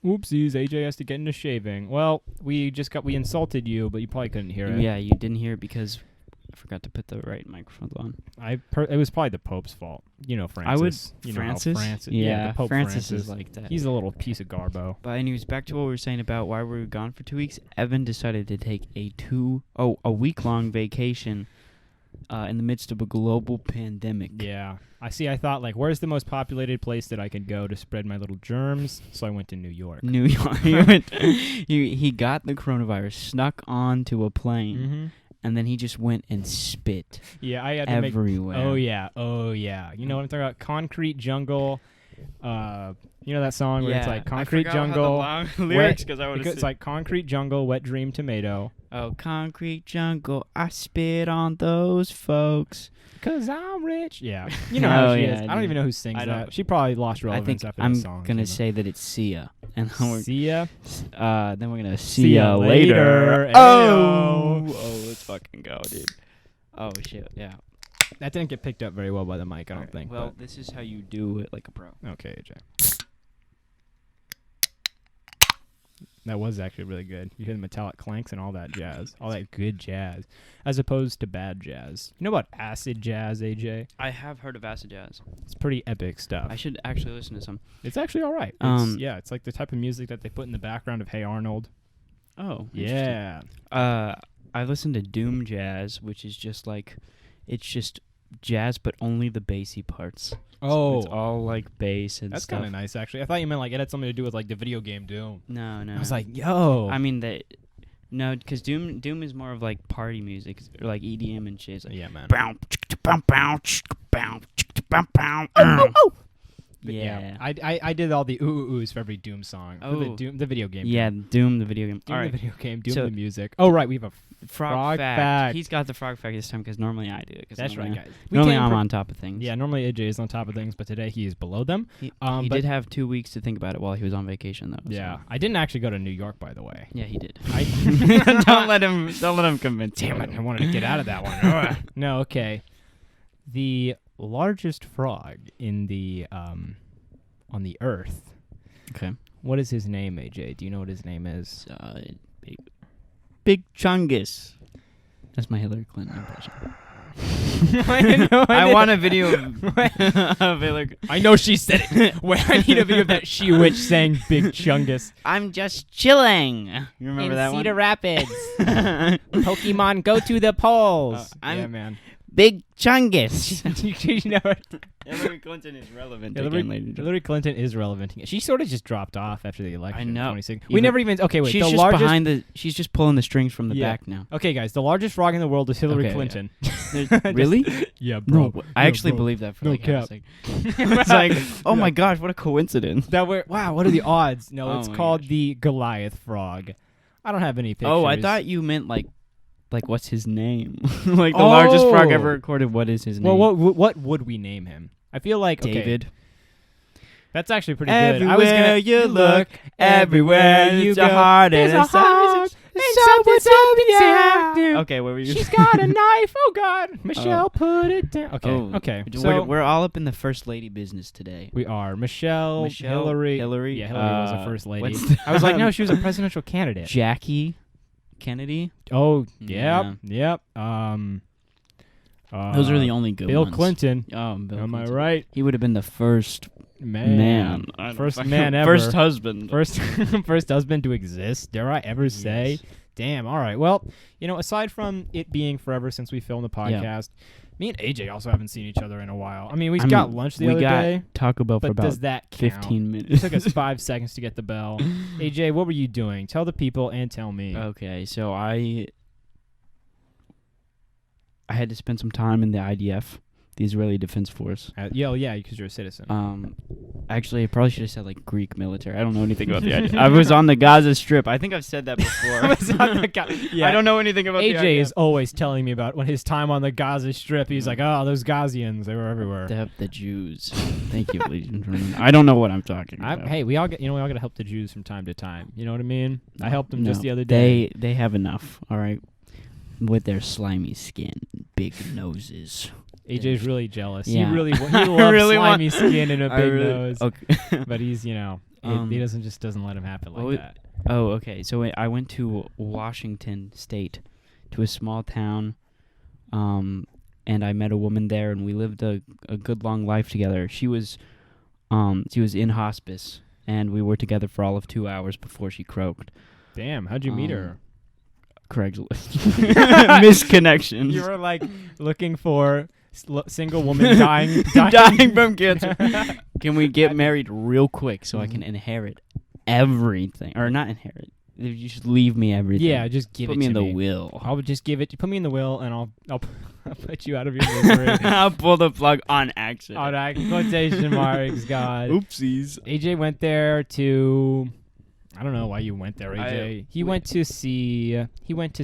Oopsies, AJ has to get into shaving. Well, we insulted you, but you probably couldn't hear it. Yeah, you didn't hear it because I forgot to put the right microphones on. It was probably the Pope's fault. You know Francis. Francis? Yeah, the Pope Francis Francis is like that. He's a little piece of garbo. But anyways, back to what we were saying about why we were gone for 2 weeks. Evan decided to take a week-long vacation in the midst of a global pandemic. Yeah. I thought, like, where's the most populated place that I could go to spread my little germs? So I went to New York. New York. He got the coronavirus, snuck onto a plane, and then he just went and spit. Yeah, I had to everywhere. Oh yeah. You know what I'm talking about? Concrete Jungle. You know that song where it's like Concrete Jungle. I forgot how the long lyrics because I would have. It's like Concrete Jungle, Wet Dream Tomato. Oh, Concrete Jungle, I spit on those folks. 'Cause I'm rich. Yeah. You know how she is. I don't even know who sings I that. don't. She probably lost relevance after that song. I'm going to say that it's Sia. And Sia? Then we're going to see ya later. Oh, let's fucking go, dude. Oh, shit, yeah. That didn't get picked up very well by the mic, I don't think. Well, this is how you do it like a pro. Okay, AJ. That was actually really good. You hear the metallic clanks and all that jazz. All that good jazz. As opposed to bad jazz. You know about acid jazz, AJ? I have heard of acid jazz. It's pretty epic stuff. I should actually listen to some. It's actually all right. It's like the type of music that they put in the background of Hey Arnold. Oh, yeah. I listened to Doom Jazz, which is just like, it's just jazz, but only the bassy parts. Oh. So it's all like bass and That's stuff. kind of nice, actually. I thought you meant like it had something to do with like the video game Doom. No. I was like, yo. I mean, no, because Doom is more of like party music, or like EDM and shit. It's like, yeah, man. Yeah. I did all the oohs for every Doom song. For the video game. Yeah, Doom the video game. Doom all right. the video game. Doom the music. Oh, right. We have a frog fact. He's got the frog fact this time because normally I do. That's right, guys. Normally I'm on top of things. Yeah, normally AJ is on top of things, but today he is below them. He did have 2 weeks to think about it while he was on vacation, though. Yeah. So. I didn't actually go to New York, by the way. Yeah, he did. Don't let him convince you. Damn it. I wanted to get out of that one. No, okay. The largest frog in the on the earth. Okay. What is his name, AJ? Do you know what his name is? Big Chungus. That's my Hillary Clinton impression. I want a video of Hillary. I know she said it. I need a video of that she-witch saying Big Chungus. I'm just chilling. You remember in that one? Cedar Rapids. Pokemon, go to the polls. Yeah, man. Big Chungus. You know, Hillary Clinton is relevant. Hillary Clinton is relevant. She sort of just dropped off after the election. I know. In 2016. We never even. Okay, wait. She's just behind she's just pulling the strings from the back now. Okay, guys. The largest frog in the world is Hillary Clinton. Yeah. Really? Yeah, bro. No, I actually believe that for cap. It's like, oh my gosh, what a coincidence. Wow, what are the odds? No, it's called the Goliath frog. I don't have any pictures. Oh, I thought you meant like what's his name? Like the largest frog ever recorded. What is his name? Well, what would we name him? I feel like David. That's actually pretty everywhere good. Everywhere you look, everywhere you go, there's a heart. Okay, what were you? She's got a knife. Oh God, Michelle, put it down. Okay, okay. So we're all up in the first lady business today. We are Michelle, Hillary. Yeah, Hillary was a first lady. I was like, no, she was a presidential candidate. Jackie Kennedy. Oh, yep. Those are the only good Bill ones. Clinton. Oh, Bill Am Clinton. I right? He would have been the first man. First man ever. First husband. First husband to exist. Dare I ever say? Damn. All right. Well, aside from it being forever since we filmed the podcast, me and AJ also haven't seen each other in a while. I mean, we got lunch the other day. We got Taco Bell for about does that count? 15 minutes. It took us 5 seconds to get the bell. AJ, what were you doing? Tell the people and tell me. Okay, so I had to spend some time in the IDF, the Israeli Defense Force. Yeah, because you're a citizen. Actually, I probably should have said like Greek military. I don't know anything about the IDF. I was on the Gaza Strip. I think I've said that before. I don't know anything about the IDF. AJ is always telling me about when his time on the Gaza Strip. He's like, oh, those Gazians, they were everywhere. The Jews. Thank you, ladies and gentlemen. I don't know what I'm talking about. Hey, we all got to help the Jews from time to time. You know what I mean? I helped them just the other day. They have enough. All right, with their slimy skin, big noses. AJ's really jealous. Yeah. He loves slimy skin and a big nose. Okay. But he's, He doesn't let him happen like that. Oh, okay. So I went to Washington State, to a small town, and I met a woman there, and we lived a good long life together. She was in hospice, and we were together for all of 2 hours before she croaked. Damn, how'd you meet her? Craigslist. Misconnection. You were like looking for single woman dying from cancer. Can we get married real quick so I can inherit everything? Or not inherit. You should leave me everything. Yeah, just give put it me to in me. The will. I'll just give it. Put me in the will, and I'll put you out of your misery. I'll pull the plug on accident. On quotation marks, God. Oopsies. AJ went there to. I don't know why you went there, AJ. He went to see.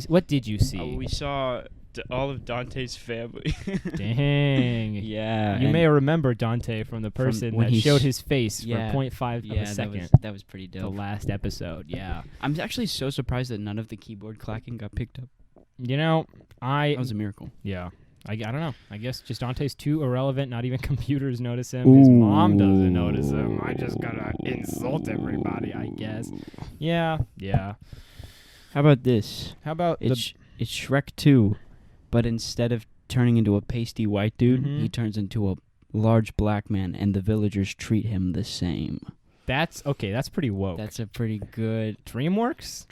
What did you see? We saw all of Dante's family. Dang. Yeah. You may remember Dante from the person that showed his face for 0.5 of a second. That was pretty dope. The last episode, yeah. I'm actually so surprised that none of the keyboard clacking got picked up. You know, That was a miracle. Yeah. I don't know. I guess just Dante's too irrelevant. Not even computers notice him. His mom doesn't notice him. I just gotta insult everybody, I guess. Yeah. How about this? How about it's Shrek 2, but instead of turning into a pasty white dude, he turns into a large black man, and the villagers treat him the same. That's okay. That's pretty woke. That's a pretty good. DreamWorks,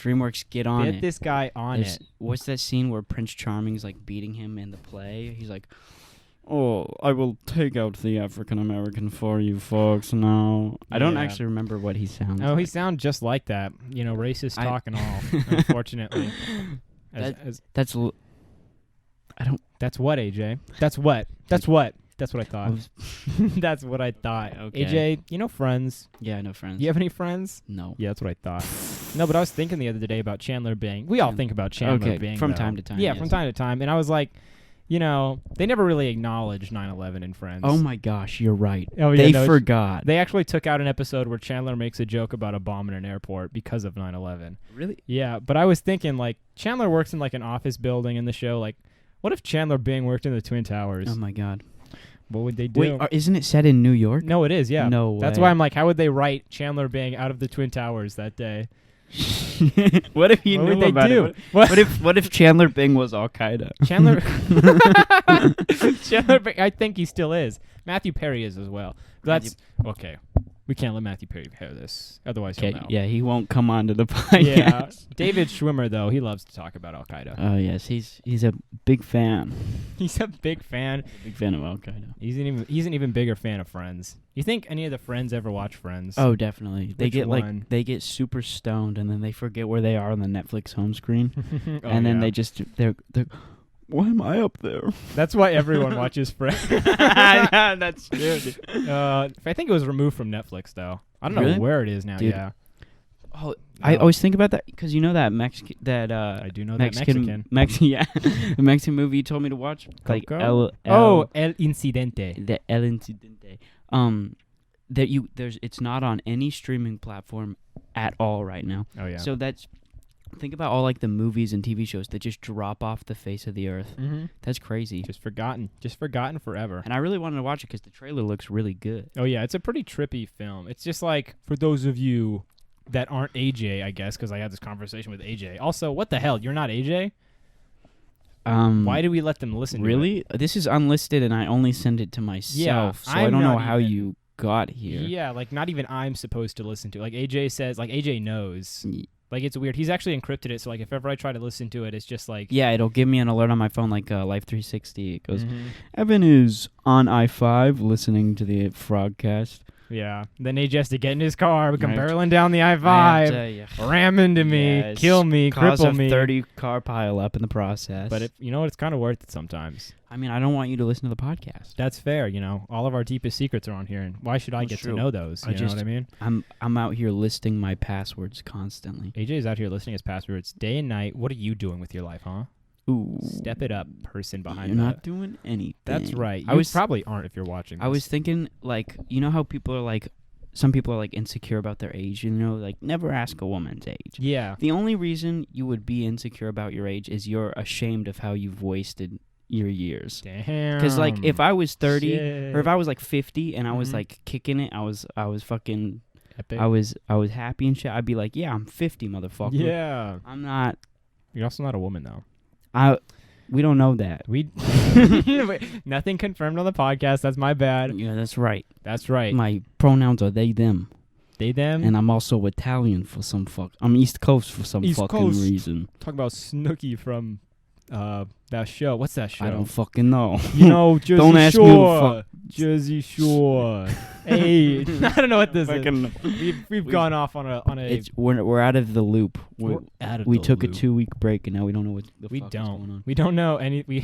get on it. Get this guy on it. What's that scene where Prince Charming's like beating him in the play? He's like, "Oh, I will take out the African American for you folks now." I don't actually remember what he sounds like. He sounds just like that. You know, racist talk and all. Unfortunately, that's what, AJ. That's what. That's what I thought. That's what I thought. Okay. AJ, you know Friends? Yeah, I know Friends. You have any friends? No. Yeah, that's what I thought. No, but I was thinking the other day about Chandler Bing. We all think about Chandler Bing. From time to time. Yeah, from time to time. And I was like, you know, they never really acknowledged 9/11 in Friends. Oh my gosh, you're right. Oh, yeah, they forgot. They actually took out an episode where Chandler makes a joke about a bomb in an airport because of 9/11. Really? Yeah, but I was thinking, like, Chandler works in, like, an office building in the show. Like, what if Chandler Bing worked in the Twin Towers? Oh my God. What would they do? Wait, isn't it set in New York? No, it is, yeah. No way. That's why I'm like, how would they write Chandler Bing out of the Twin Towers that day? What if he What knew would they about do? it? What if Chandler Bing was Al Qaeda? Chandler Bing, I think he still is. Matthew Perry is as well. That's okay. We can't let Matthew Perry hear this, otherwise he'll know. Yeah, he won't come onto the podcast. Yeah, David Schwimmer though, he loves to talk about Al Qaeda. Oh yes, he's a big fan. He's a big fan. Big fan of Al Qaeda. He's an even bigger fan of Friends. You think any of the Friends ever watch Friends? Oh, definitely. They Which they get super stoned and then they forget where they are on the Netflix home screen, Oh, and then yeah. they're. Why am I up there? That's why everyone watches Friends. That's true. I think it was removed from Netflix though. I don't Really? know where it is now. Dude. Yeah. Oh, I always think about that because you know that I do know that Mexican. Yeah, the Mexican movie you told me to watch, like El Incidente. The El Incidente. It's not on any streaming platform at all right now. Oh yeah. So think about all like the movies and TV shows that just drop off the face of the earth. Mm-hmm. That's crazy. Just forgotten forever. And I really wanted to watch it because the trailer looks really good. Oh yeah, it's a pretty trippy film. It's just like for those of you that aren't AJ, I guess, because I had this conversation with AJ. Also, what the hell? You're not AJ? Why do we let them listen to it? Really? This is unlisted and I only send it to myself, so I don't know how you got here. Yeah, like not even I'm supposed to listen to it. Like AJ says, like AJ knows. Like it's weird. He's actually encrypted it, so like if ever I try to listen to it, it's just like yeah, it'll give me an alert on my phone, like Life 360. It goes, Evan is on I-5 listening to the Frogcast. Yeah. Then AJ has to get in his car, come barreling down the I-5, ram into me, kill me, cripple me. 30 car pile up in the process. But you know what? It's kind of worth it sometimes. I mean, I don't want you to listen to the podcast. That's fair. You know, all of our deepest secrets are on here, and why should I get to know those? You know what I mean? I'm out here listing my passwords constantly. AJ's out here listing his passwords day and night. What are you doing with your life, huh? Ooh. Step it up, person behind You're not doing anything. That's right. You probably aren't if you're watching this. I was thinking, like, you know how people are like, some people are like insecure about their age, you know, like never ask a woman's age. Yeah. The only reason you would be insecure about your age is you're ashamed of how you've wasted your years. Damn. Because like if I was 30 Shit. or if I was like 50 and I was like kicking it, I was fucking Epic. I was happy and shit. I'd be like, yeah, I'm 50, motherfucker. Yeah. I'm not. You're also not a woman, though. We don't know that. We nothing confirmed on the podcast. That's my bad. Yeah, that's right. That's right. My pronouns are they, them. They, them. And I'm also Italian for some I'm East Coast for some East fucking Coast. reason. Talk about Snooki from that show. What's that show? I don't fucking know. You know, Jersey Don't ask Shore. me Jersey Shore. Hey, I don't know what this is. We've gone off on a. We're out of the loop. We're out of we the took loop. a 2-week break, and now we don't know what the We fuck is going don't. on. We don't know any. We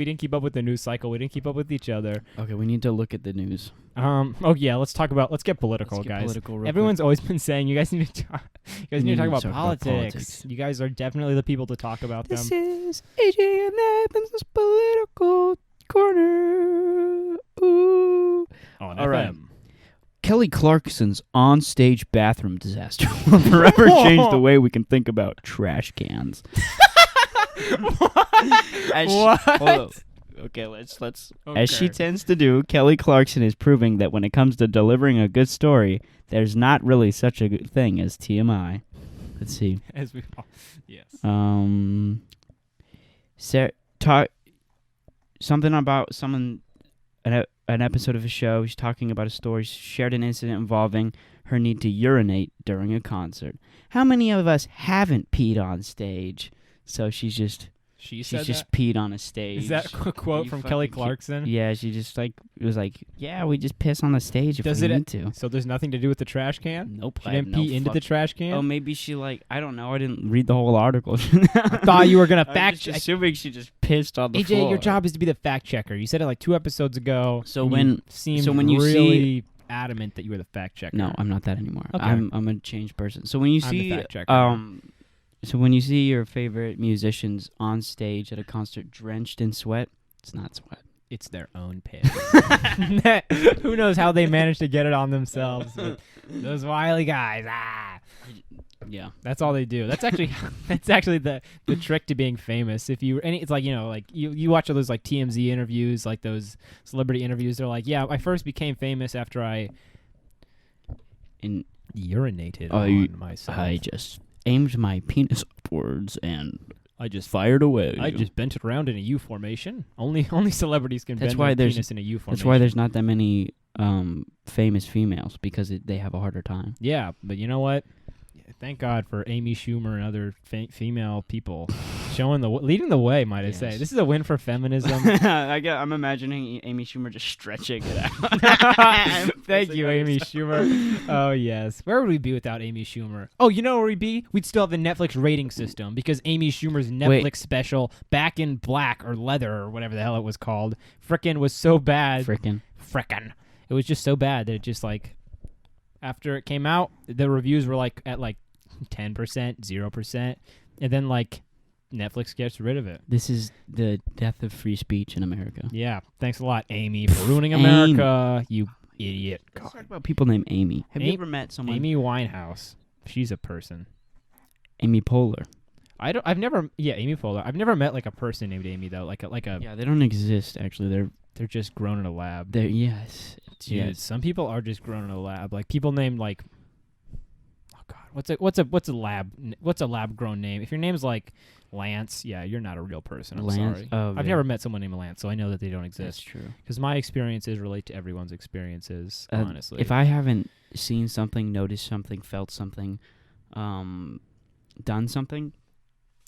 didn't keep up with the news cycle. We didn't keep up with each other. Okay, we need to look at the news. Oh yeah, let's get political, guys. Political real Everyone's quick. always been saying you guys need to talk. You guys need to talk about politics. politics. You guys are definitely the people to talk about them. This is AJ and Nathan's political corner. Ooh. On All FM. right. Kelly Clarkson's on-stage bathroom disaster will forever change the way we can think about trash cans. What? Okay, let's. Okay. As she tends to do, Kelly Clarkson is proving that when it comes to delivering a good story, there's not really such a good thing as TMI. Let's see. As we, yes. Something about someone. An episode of a show. She's talking about a story. She shared an incident involving her need to urinate during a concert. How many of us haven't peed on stage? So she's just peed on a stage. Is that a quote from Kelly Clarkson? Yeah, she just it was like, yeah, we just piss on the stage if Does we it need to. So there's nothing to do with the trash can? Nope. She didn't pee into the trash can? Oh, maybe she I don't know. I didn't read the whole article. I thought you were gonna fact check. Assuming she just pissed on the AJ, floor. your job is to be the fact checker. You said it like 2 episodes ago. So and when- you seemed so when you really adamant that you were the fact checker. No, I'm not that anymore. Okay. I'm a changed person. So when you I'm the see fact checker. so when you see your favorite musicians on stage at a concert drenched in sweat, it's not sweat. It's their own piss. Who knows how they managed to get it on themselves? Those wily guys. Yeah. That's all they do. That's actually the trick to being famous. It's like, you watch all those like TMZ interviews, like those celebrity interviews. They're like, yeah, I first became famous after I urinated on myself. I just aimed my penis upwards and I just fired away. I just bent it around in a U formation. Only celebrities can That's bend why their there's- penis in a U formation. That's why there's not that many famous females because they have a harder time. Yeah, but you know what? Thank God for Amy Schumer and other female people leading the way, might I say. Yes. This is a win for feminism. I'm imagining Amy Schumer just stretching it out. Thank you, Amy Schumer. Oh, yes. Where would we be without Amy Schumer? Oh, you know where we'd be? We'd still have the Netflix rating system because Amy Schumer's Netflix special, Back in Black or Leather or whatever the hell it was called, frickin' was so bad. Frickin'. It was just so bad that it just like, after it came out, the reviews were like at like 10%, 0%, and then like Netflix gets rid of it. This is the death of free speech in America. Yeah, thanks a lot, Amy, for ruining America, you idiot. Let's talk about people named Amy. Have you ever met someone? Amy Winehouse. She's a person. Amy Poehler. Amy Poehler. I've never met like a person named Amy though. Like a. Yeah, they don't exist actually. They're just grown in a lab. Yes. Dude, Yes. some people are just grown in a lab. Like people named like, oh god, what's a lab grown name? If your name's like Lance, yeah, you're not a real person. I'm sorry. Oh, I've never met someone named Lance, so I know that they don't That's exist. true. Because my experiences relate to everyone's experiences. Honestly, If I haven't seen something, noticed something, felt something, done something,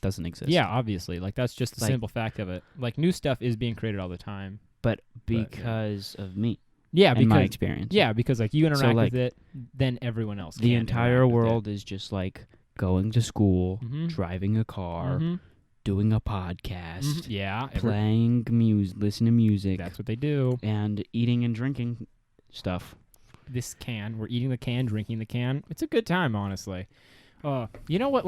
doesn't exist. yeah, obviously, like that's just the Like- simple fact of it. Like new stuff is being created all the time. But because of me Yeah, and because my experience. yeah, because like you interact like, with it, then everyone else. The can entire interact with it. world is just like going to school, Mhm. driving a car, Mhm. doing a podcast, Mhm. Yeah, playing music, listening to music, that's what they do. and eating and drinking stuff. We're eating the can, drinking the can. It's a good time, honestly. You know what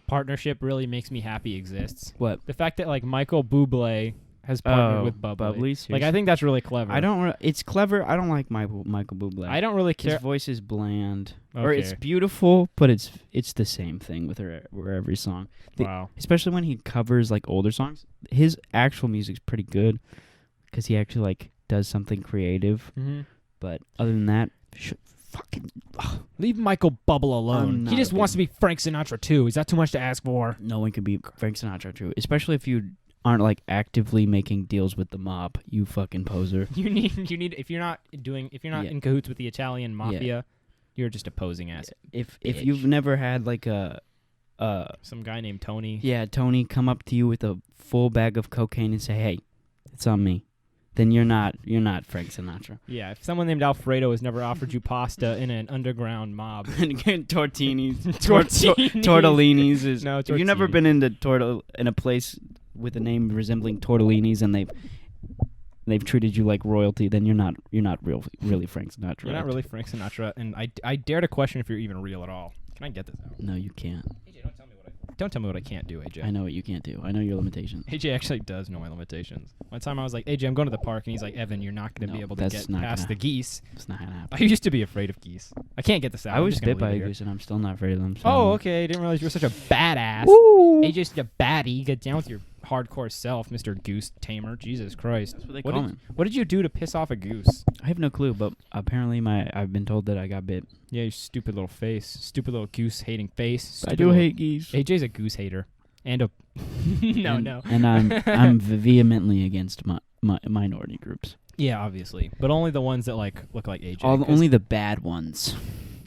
partnership really makes me happy exists? What? The fact that like Michael Bublé has partnered with Bubbly. Like I think that's really clever. It's clever. I don't like Michael Bublé. I don't really His care. voice is bland, or it's Okay. beautiful, but it's the same thing with every song. Wow. Especially when he covers like older songs. His actual music's pretty good because he actually like does something creative. Mm-hmm. But other than that, fucking Leave Michael Bubble alone. He not just a wants to be Frank Sinatra too. Is that too much to ask for? no one can be Frank Sinatra too, especially if you aren't like actively making deals with the mob. You fucking poser. You need if you're not in cahoots with the Italian mafia, you're just a posing ass. If bitch. you've never had like Some guy named Tony. Yeah, Tony come up to you with a full bag of cocaine and say, "Hey, it's on me," then you're not Frank Sinatra. Yeah, if someone named Alfredo has never offered you pasta in an underground mob. Tortinis. Tortinis. Tortellinis is. No, If you've never been in a place with a name resembling Tortellinis and they've treated you like royalty, then you're not really Frank Sinatra. You're not really Frank Sinatra, and I dare to question if you're even real at all. Can I get this out? No, you can't. AJ, don't tell me what I can't do, AJ. I know what you can't do. I know your limitations. AJ actually does know my limitations. One time I was like, AJ, I'm going to the park, and he's like, Evan, you're not going to be able to get past the geese. It's not gonna happen. I used to be afraid of geese. I can't get this out. I was bit by a goose, and I'm still not afraid of them. So Oh, okay. I didn't realize you were such a badass. Woo! AJ's such a baddie. Get down with your hardcore self, Mr. Goose Tamer. Jesus Christ. That's what they call me. What did you do to piss off a goose? I have no clue, but apparently I've been told that I got bit. Yeah, your stupid little face. Stupid little goose-hating face. I do hate geese. AJ's a goose hater. And a... No. And I'm vehemently against minority groups. Yeah, obviously. But only the ones that look like AJ. Only the bad ones.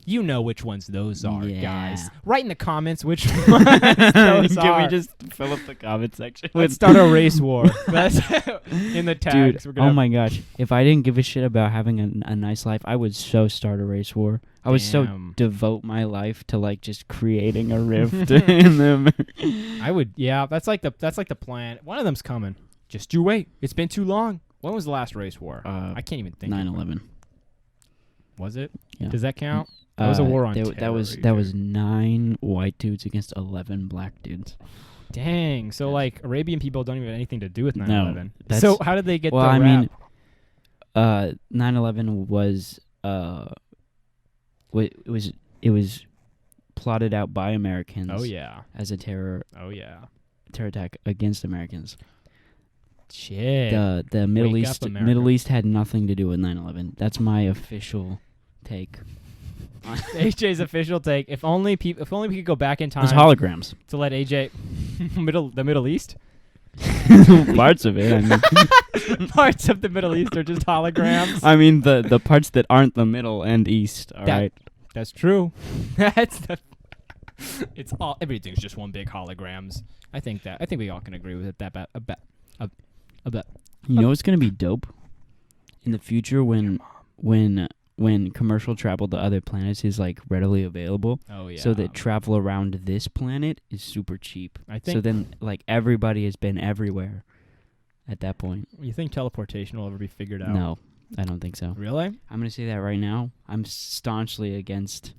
You know which ones those are, Yeah. guys. Write in the comments which ones those are. Can we just fill up the comment section? Let's start a race war. That's in the tags. Dude, oh my gosh. If I didn't give a shit about having a nice life, I would so start a race war. I would so devote my life to just creating a rift in them. I would, yeah. That's like the plan. One of them's coming. Just you wait. It's been too long. When was the last race war? I can't even think. 9/11. Was it? Yeah. Does that count? That was a war on terror. That was 9 white dudes against 11 black dudes. Dang. So Arabian people don't even have anything to do with 9/11. No, so how did they get the rap? I mean, 9/11 was it was plotted out by Americans. Oh yeah. As a terror attack against Americans. Shit. The Middle East had nothing to do with 9/11. That's my official take. AJ's official take. If only we could go back in time. It's holograms To let AJ the Middle East. Parts of it. I mean. Parts of the Middle East are just holograms. I mean the parts that aren't the Middle and East. All right. That's true. It's all. Everything's just one big holograms. I think we all can agree with it. I bet. You know what's gonna be dope in the future when commercial travel to other planets is readily available. Oh yeah. So that travel around this planet is super cheap. I think. So then everybody has been everywhere at that point. You think teleportation will ever be figured out? No, I don't think so. Really? I'm gonna say that right now. I'm staunchly opposed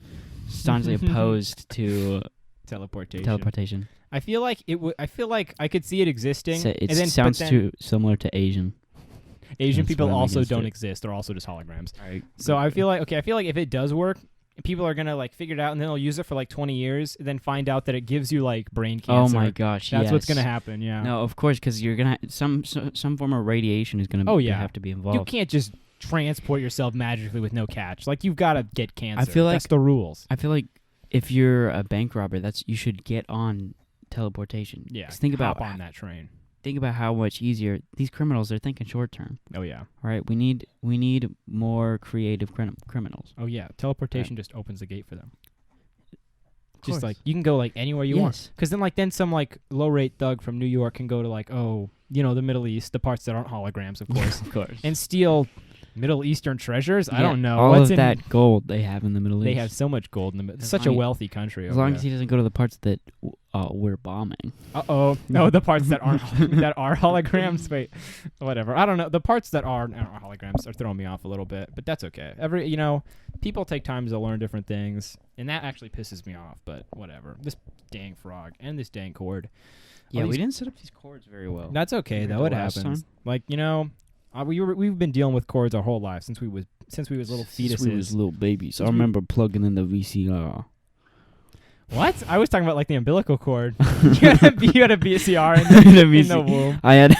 to teleportation. I feel like I could see it existing. It sounds too similar to Asian. Asian That's people why I'm also against don't it. exist. They're also just holograms. Right. So I feel like if it does work, people are gonna figure it out and then they'll use it for 20 years, then find out that it gives you brain cancer. Oh my gosh! That's what's gonna happen. Yeah. No, of course, because you're gonna some form of radiation is gonna have to be involved. You can't just transport yourself magically with no catch. You've got to get cancer. I feel like that's the rules. I feel like if you're a bank robber, you should get on teleportation. Yeah. Hop on that train. Think about how much easier these criminals are thinking short term. Oh yeah. All right, we need more creative criminals. Oh yeah, teleportation just opens the gate for them. Just you can go anywhere you want. Because then some low rate thug from New York can go to the Middle East, the parts that aren't holograms, of course, of course, and steal Middle Eastern treasures. I don't know. All of that gold they have in the Middle East. They have so much gold in the Middle East. Such a wealthy country. As long as he doesn't go to the parts that we're bombing. No, the parts that aren't that are holograms. Wait, whatever. I don't know. The parts that are holograms are throwing me off a little bit, but that's okay. People take time to learn different things, and that actually pisses me off. But whatever. This dang frog and this dang cord. Yeah, we didn't set up these cords very well. That's okay though. It happens. We've been dealing with cords our whole life since we was little fetuses. Since we was little babies. I remember plugging in the VCR. What? I was talking about like the umbilical cord. you had a VCR in the womb. I had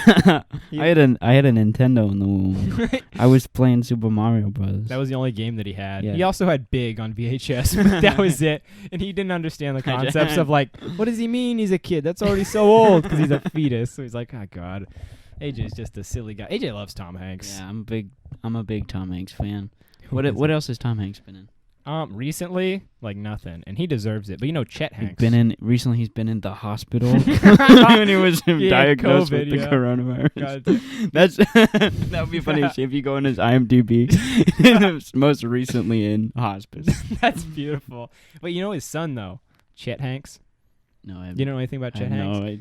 I had a Nintendo in the womb. I was playing Super Mario Bros. That was the only game that he had. Yeah. He also had Big on VHS. But that was it. And he didn't understand the concepts of like, what does he mean he's a kid? That's already so old because he's a fetus. So he's like, oh God. AJ's just a silly guy. AJ loves Tom Hanks. Yeah, I'm a big Tom Hanks fan. What else has Tom Hanks been in? Recently, like nothing, and he deserves it. But you know, Chet Hanks. Recently he's been in the hospital when he was diagnosed COVID, with the coronavirus. That's that would be funny if you go on his IMDb. Most recently in hospice. That's beautiful. But you know his son though, Chet Hanks. No, you don't know anything about Chet Hanks?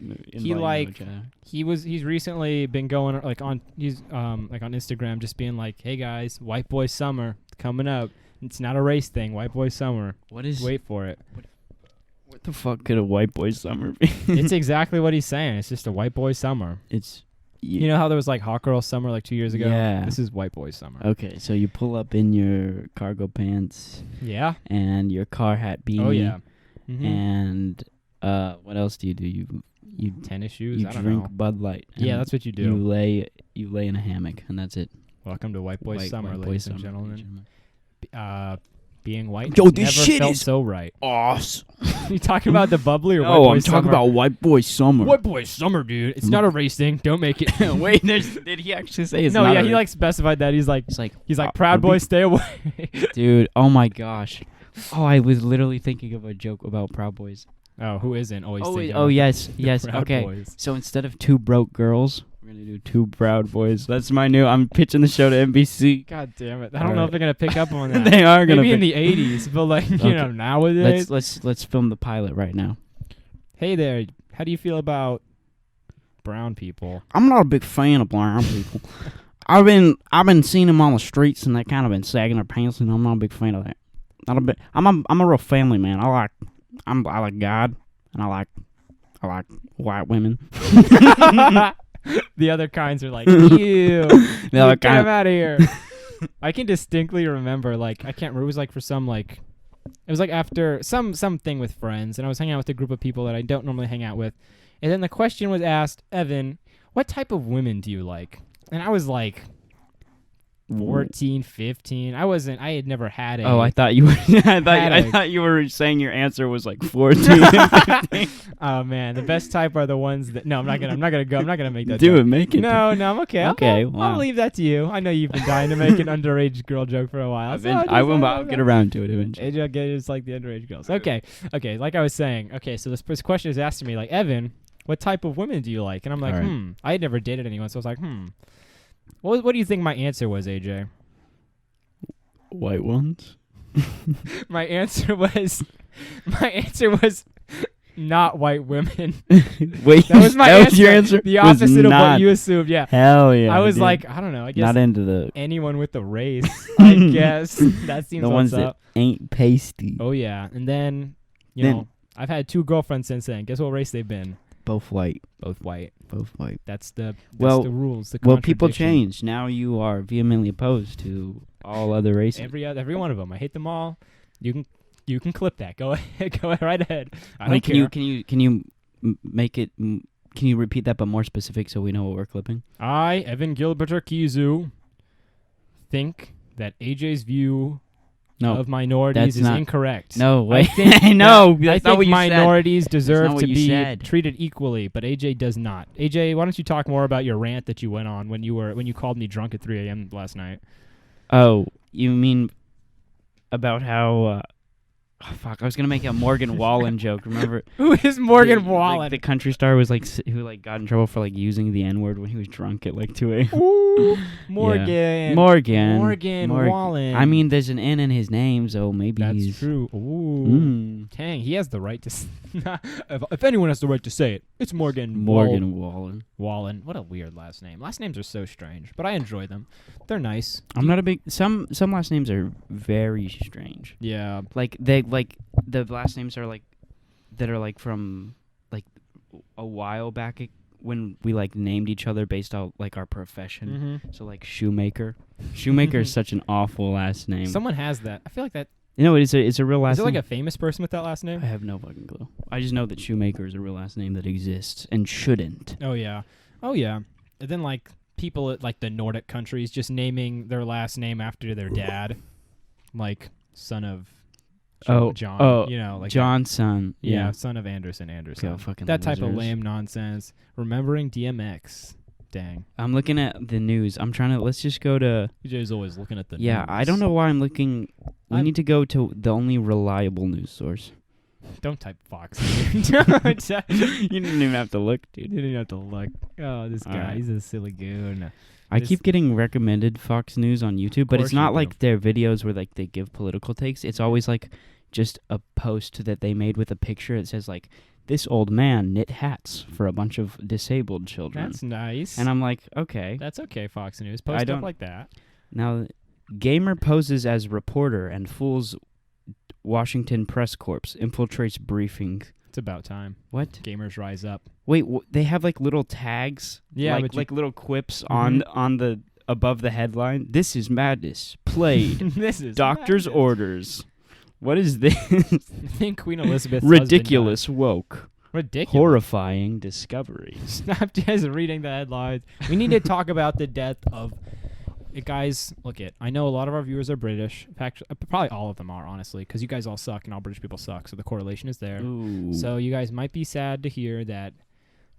He's recently been going like on on Instagram, just being like, "Hey guys, White Boy Summer coming up. It's not a race thing. White Boy Summer. Wait for it." What the fuck could a White Boy Summer be? It's exactly what he's saying. It's just a White Boy Summer. You know how there was like Hot Girl Summer like 2 years ago? Yeah. This is White Boy Summer. Okay, so you pull up in your cargo pants. Yeah. And your car hat beanie. Oh yeah. Mm-hmm. And what else do? You tennis shoes. You drink Bud Light. Yeah, that's what you do. You lay in a hammock, and that's it. Welcome to White Boy Summer, ladies and gentlemen. Being white this never shit felt is so right. Awesome. You talking about the bubbly or White No, Boy I'm Summer? talking about White Boy Summer. White Boy Summer, dude. It's not a race thing. Don't make it. Wait, did he actually say it's no? not Yeah, he like specified that. He's like Proud Boy, stay away. Dude, oh my gosh. Oh, I was literally thinking of a joke about Proud Boys. Oh, who isn't always? Yes. Okay. Boys. So instead of 2 broke girls, we're gonna do 2 Proud Boys. That's my new. I'm pitching the show to NBC. God damn it! I don't know if they're gonna pick up on that. They are gonna. Maybe in the '80s, but like you know nowadays. Let's film the pilot right now. Hey there, how do you feel about brown people? I'm not a big fan of brown people. I've been seeing them on the streets and they kind of been sagging their pants, and I'm not a big fan of that. I'm a real family man. I like God, and I like white women. The other kinds are like, ew, get them out of here. I can distinctly remember, like, I can't remember, it was like for some, like, it was like after something with friends, and I was hanging out with a group of people that I don't normally hang out with, and then the question was asked, Evan, what type of women do you like? And I was like 14, 15. I had never had a... Oh, I thought you were I thought you were saying your answer was like 14 and 15. Oh man, the best type are the ones that... No, I'm not gonna go. I'm not gonna make that Do joke. it, make it. No, I'm okay. Okay, I'll leave that to you. I know you've been dying to make an underage girl joke for a while. I'll get around to it eventually. It's like the underage girls. Okay, like I was saying. Okay, so this question is asked to me, like, Evan, what type of women do you like? And I'm like, I had never dated anyone, so I was like, What do you think my answer was, AJ? White ones? My answer was not white women. Wait, that was my answer. Was your answer? The opposite of what you assumed. Yeah. Hell yeah. I was like, I don't know. I guess not into the anyone with the race. I guess that seems the ones that ain't pasty. Oh yeah, and then you know I've had 2 girlfriends since then. Guess what race they've been? Both white. Both white. That's the rules. Well, people change. Now you are vehemently opposed to all other races. Every one of them. I hate them all. You can clip that. Go ahead. Go right ahead. I Wait, don't care. Can you make it? Can you repeat that but more specific so we know what we're clipping? I, Evan Gilbert Arkizu, think that AJ's view of minorities is incorrect. No, wait. I think minorities deserve to be treated equally, but AJ does not. AJ, why don't you talk more about your rant that you went on when you called me drunk at 3 a.m. last night? Oh, you mean about how... fuck! I was gonna make a Morgan Wallen joke. Remember who is Morgan Wallen? Like the country star was like who like got in trouble for like using the N-word when he was drunk at like 2 a.m. Ooh, Morgan Wallen. I mean, there's an N in his name, so maybe that's true. Ooh, dang, he has the right to. If anyone has the right to say it, it's Morgan Wallen. Wallen. What a weird last name. Last names are so strange, but I enjoy them. They're nice. I'm not a big. Some last names are very strange. Yeah, like the last names are like that are like from like a while back when we like named each other based on like our profession. So like Shoemaker is such an awful last name. Someone has that. I feel like that No, it's a real last Is it name. like a famous person with that last name? I have no fucking clue. I just know that Shoemaker is a real last name that exists and shouldn't. Oh yeah. And then like people at like the Nordic countries just naming their last name after their dad, like son of John. Like Johnson. yeah, son of Anderson. Go fucking That type of losers. lame nonsense. Remembering DMX. Dang. I'm looking at the news. Let's just go to... EJ's always looking at the Yeah, news. I don't know why I'm looking... We need to go to the only reliable news source. Don't type Fox. You didn't even have to look, You dude. didn't have to look. Oh, this All guy, right. he's a silly goon. I This- keep getting recommended Fox News on YouTube, but course it's not you like do. their videos where like they give political takes. It's always like just a post that they made with a picture. It says like, this old man knit hats for a bunch of disabled children. That's nice. And I'm like, okay. That's okay, Fox News. Post stuff like that. Now, gamer poses as reporter and fools Washington press corps, infiltrates briefing. It's about time. What? Gamers rise up. Wait, they have like little tags? Yeah, like, but you- like little quips Mhm. on the above the headline. This is madness. Played. This is Doctor's madness. orders. What is this? I think Queen Elizabeth's husband Ridiculous woke. died. Ridiculous. Horrifying discovery. Stop just reading the headlines. We need to talk about the death of... Guys, look it. I know a lot of our viewers are British. In fact, probably all of them are, honestly, because you guys all suck and all British people suck, so the correlation is there. Ooh. So you guys might be sad to hear that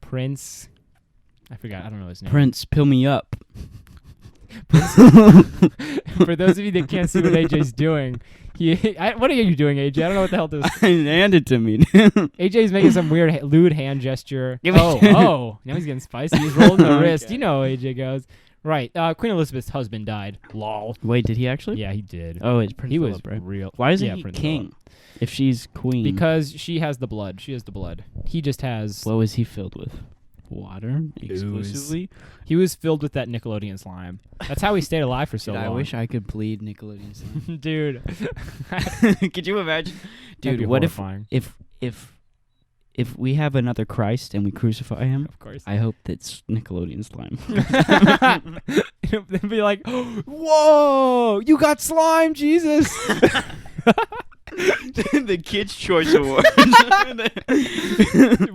Prince... I forgot. I don't know his name. Prince, pill me up. For those of you that can't see what AJ's doing, what are you doing, AJ? I don't know what the hell this is. Hand it to me. AJ's making some weird lewd hand gesture. Give me- Oh. Now he's getting spicy. He's rolling the wrist. Okay. You know how AJ goes. Right. Queen Elizabeth's husband died. Lol. Wait, did he actually? Yeah, he did. Oh, it's Prince He Philip, was right? real. Why isn't yeah, he Prince king Philip. if she's queen? Because she has the blood. She has the blood. He just has... What was he filled with? Water exclusively? He was filled with that Nickelodeon slime. That's how he stayed alive for so Dude, long. I wish I could bleed Nickelodeon slime. Dude. Could you imagine? That'd Dude, be what horrifying. if we have another Christ and we crucify him? Of course. I hope that's Nickelodeon slime. They'd be like, whoa, you got slime, Jesus. The Kids' Choice Award.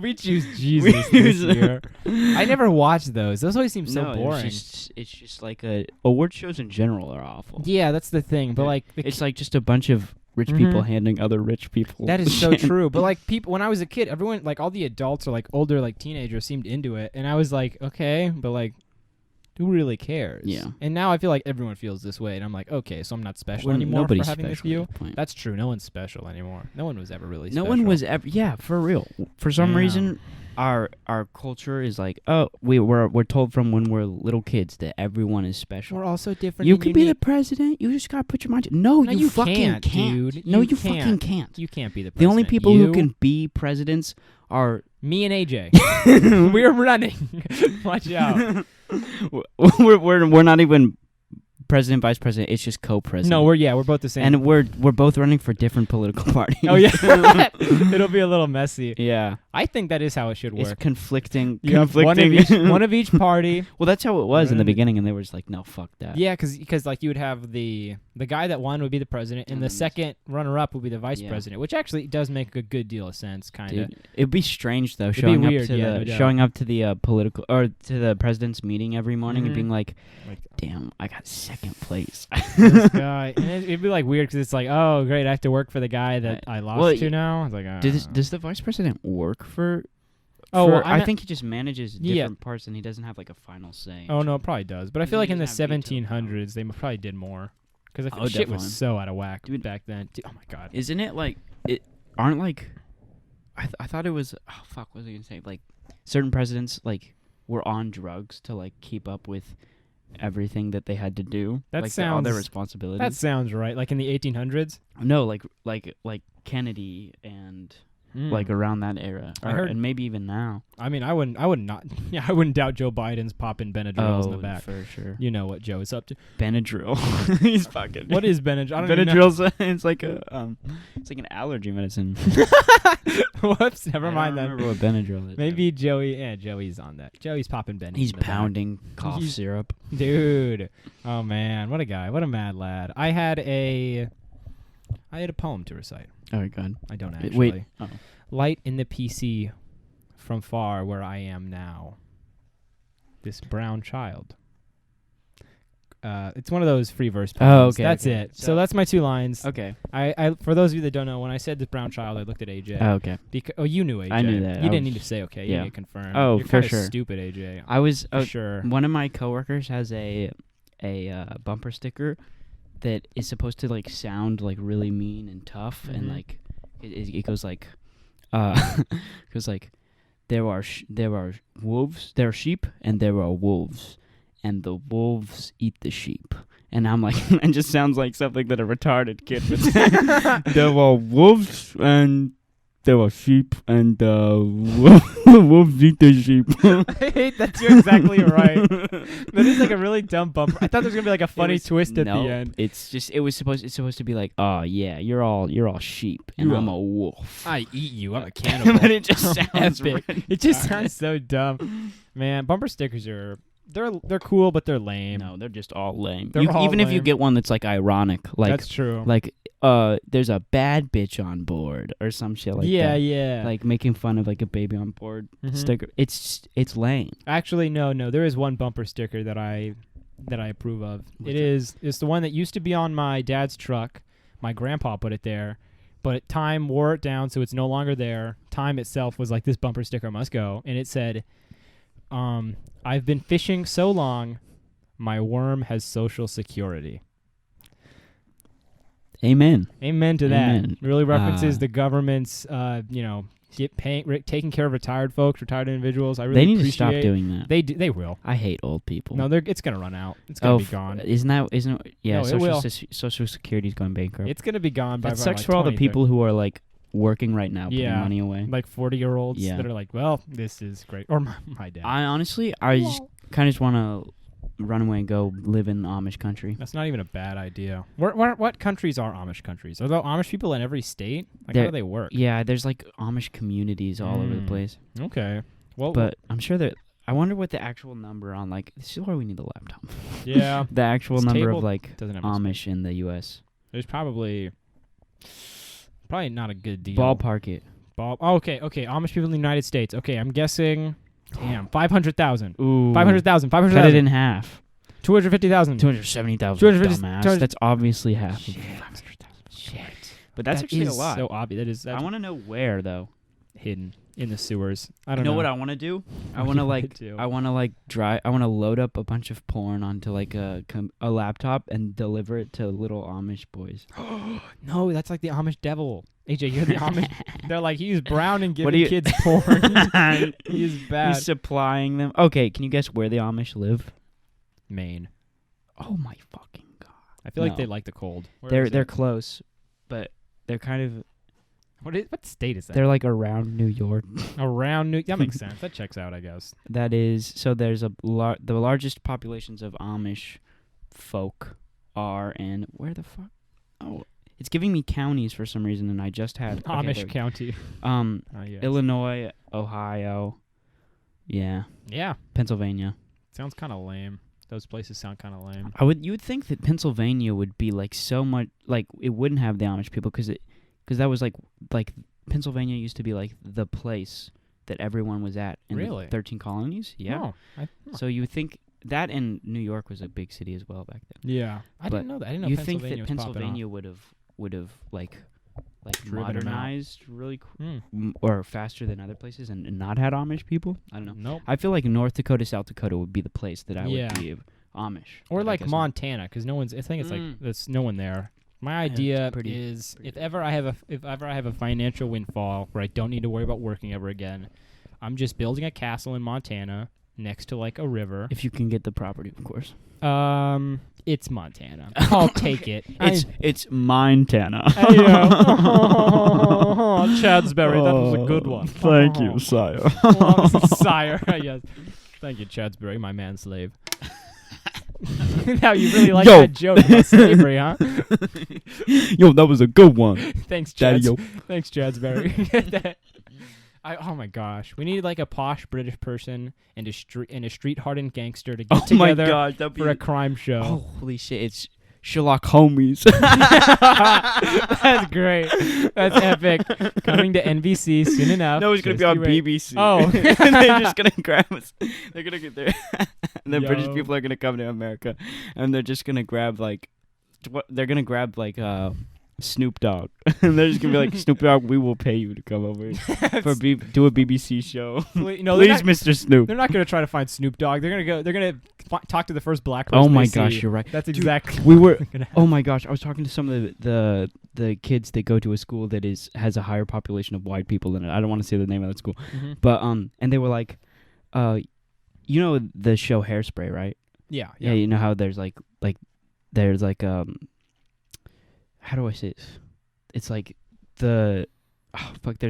We choose Jesus this year. I never watched those. Those always seem so boring. It's just like award shows in general are awful. Yeah, that's the thing. But Yeah. like, It's like just a bunch of rich people Mhm. handing other rich people. that is so true. But like people, when I was a kid, everyone, like all the adults or like older, like teenagers seemed into it. And I was like, okay, but like, who really cares? Yeah. And now I feel like everyone feels this way. And I'm like, okay, so I'm not special Well, anymore nobody's for having this special view. at that point. That's true. No one's special anymore. No one was ever really No special. one was ever. Yeah, for real. For some Yeah. reason, our culture is like, oh, we're told from when we're little kids that everyone is special. We're all so different. You and can be the unique. president. You just gotta put your mind. No, No, you you fucking can't, dude. No, You you fucking can't. can't. You can't be the The president. only people You, who can be presidents are me and AJ. We're running. Watch out. we're not even president, vice president. It's just co-president. No, we're both the same. and we're both running for different political parties. Oh yeah, it'll be a little messy. Yeah. I think that is how it should It's work. conflicting. You have one of each party. Well, that's how it was in the Right. beginning, and they were just like, no, fuck that. Yeah, because like you would have the guy that won would be the president, and the Mhm. second runner-up would be the vice Yeah. president, which actually does make a good deal of sense, kind of. Dude, it'd be strange though, It'd be showing weird, up to yeah, the no doubt. showing up to the political or to the president's meeting every morning and Mhm. being like, Like, "Damn, I got second place." this guy, and it'd be like weird because it's like, oh great, I have to work for the guy that Right. I lost Well, to now. It's like, Does the vice president work for? Oh, for- well, I I'm think he just manages Yeah. different parts, and he doesn't have like a final say. Oh no, it probably does. But I feel He like in the doesn't have veto 1700s, they probably did more because Oh, shit was definitely. so out of whack Dude. back then. Oh my god. Isn't it like it? Aren't like, I thought it was. Oh fuck, what was I gonna say? Like, certain presidents like were on drugs to like keep up with everything that they had to do. That like all their sounds- responsibilities. That sounds right. Like in the 1800s. No, like Kennedy and like around that era, I heard- and maybe even now. I mean, I wouldn't not. Yeah, I wouldn't doubt Joe Biden's popping Benadryls in the back. for sure. You know what Joe is up to. Benadryl. He's fucking. What is Benadryl? I don't even know. Benadryl's? It's like an allergy medicine. Whoops, never mind I that. don't remember what Benadryl is. Maybe Joey. Yeah, Joey's on that. Joey's popping Benadryl. He's in the back. pounding cough He's- syrup. Dude. Oh man, what a guy. What a mad lad. I had a I had a poem to recite. All right, God. I don't actually. Wait. Oh. Light in the PC from far where I am now. This brown child. It's one of those free verse poems. Oh, okay. That's okay. it. So that's my 2 lines. Okay. I for those of you that don't know, when I said this brown child, I looked at AJ. Oh, okay. You knew AJ. I knew that. You didn't need to say okay. You yeah. need to confirm. Oh, You're for kinda sure. Stupid AJ. I was for sure. One of my coworkers has a bumper sticker that is supposed to like sound like really mean and tough, and like it goes like there are wolves, there are sheep, and there are wolves, and the wolves eat the sheep. And I'm like, it just sounds like something that a retarded kid would say. There are wolves, and there are sheep, and wolves eat the sheep. I hate that. You're exactly right. That is like a really dumb bumper. I thought there was gonna be like a funny twist at the end. It's supposed to be like, oh yeah, you're all sheep, and I'm a wolf. I eat you. I'm a cannibal. But it just sounds epic. It just sounds so dumb. Man, bumper stickers are they're cool, but they're lame. No, they're just all lame. All even if you lame. get one that's like ironic, like that's true. Like there's a bad bitch on board or some shit like that. Yeah. Like making fun of like a baby on board sticker. It's lame. Actually, no. There is one bumper sticker that I approve of. It's the one that used to be on my dad's truck. My grandpa put it there, but time wore it down, so it's no longer there. Time itself was like, this bumper sticker must go, and it said, I've been fishing so long, my worm has social security. Amen. Amen to Amen. that. Really references the government's, taking care of retired folks, retired individuals. I really they need to appreciate stop doing that. They will. I hate old people. No, it's gonna run out. It's gonna be gone. Isn't it? Yeah, No, it will. Social Security's going bankrupt. It's gonna be gone by. That sucks like for all the 20, people who are like working right now, putting money away. Like 40-year-olds Yeah. that are like, well, this is great. Or my dad. I just kind of just want to run away and go live in Amish country. That's not even a bad idea. What countries are Amish countries? Are there Amish people in every state? Like, how do they work? Yeah, there's like Amish communities all over the place. Okay. Well, but I'm sure that I wonder what the actual number on like. This is why we need the laptop. Yeah. The actual This number table of like doesn't have Amish in the U.S. There's probably not a good deal. Ballpark it. Okay. Amish people in the United States. Okay, I'm guessing. Damn, 500,000. Ooh. 500,000. Cut it in half. 250,000. 270,000. 250,000. Dumbass. That's obviously half. Shit. But that's actually a lot. So obvious. That is. I want to know where though. Hidden in the sewers. I don't know know what I want to do. I What want to do you like. do? I want to like dry. I want to load up a bunch of porn onto like a laptop and deliver it to little Amish boys. No, that's like the Amish devil. AJ, you're the Amish. They're like, he's brown and What giving do you- kids porn. He's bad. He's supplying them. Okay, can you guess where the Amish live? Maine. Oh my fucking god! I feel like No. they like the cold. Where They're is they're it? close, but they're kind of What state is that? they're like around New York. Around New. That makes sense. That checks out, I guess. That is so. There's the largest populations of Amish folk are in where the fuck? Oh, it's giving me counties for some reason, and I just had Amish County. Yes. Illinois, Ohio, yeah, Pennsylvania. Sounds kind of lame. Those places sound kind of lame. You would think that Pennsylvania would be like so much like it wouldn't have the Amish people because that was like Pennsylvania used to be like the place that everyone was at in Really? the 13 colonies. Yeah. Oh, So you would think that, and New York was a big city as well back then. yeah. I didn't know that. I didn't know You Pennsylvania think that was popping Pennsylvania would have like Driven 'em out. modernized really off. or faster than other places and not had Amish people? I don't know. Nope. I feel like North Dakota, South Dakota would be the place that I Yeah. would give Amish. Or but I like guess not. Montana, because no one's. I think it's like there's no one there. My it's idea pretty is if ever I have a financial windfall where I don't need to worry about working ever again, I'm just building a castle in Montana next to like a river. If you can get the property, of course. It's Montana. I'll take it. It's Montana. Chadsbury, that was a good one. Thank you, sire. Sire. Yes. Thank you, Chadsbury, my manslave. Now you really like that joke about slavery, huh? Yo, that was a good one. Thanks, Daddy, Chads. yo. Thanks, Chadsbury. Oh my gosh, we need like a posh British person and a street hardened gangster to get Oh my together god, that'd for a crime show. Holy shit! It's Sherlock Holmes. That's great. That's epic. Coming to NBC soon enough. No, it's gonna be on BBC. Oh, they're just gonna grab us. They're gonna get there. And the Yo. British people are gonna come to America, and they're just gonna grab like, Snoop Dogg, and they're just gonna be like, Snoop Dogg, we will pay you to come over do a BBC show. No, Please, Mr. Snoop. They're not gonna try to find Snoop Dogg. They're gonna talk to the first black person. Oh my they see. gosh, you're right. That's exactly. We were. what's gonna Oh my gosh, I was talking to some of the kids that go to a school that has a higher population of white people in it. I don't want to say the name of that school, happen. but and they were like, you know the show Hairspray, right? Yeah. Yeah, you know how there's like how do I say this? It's like there's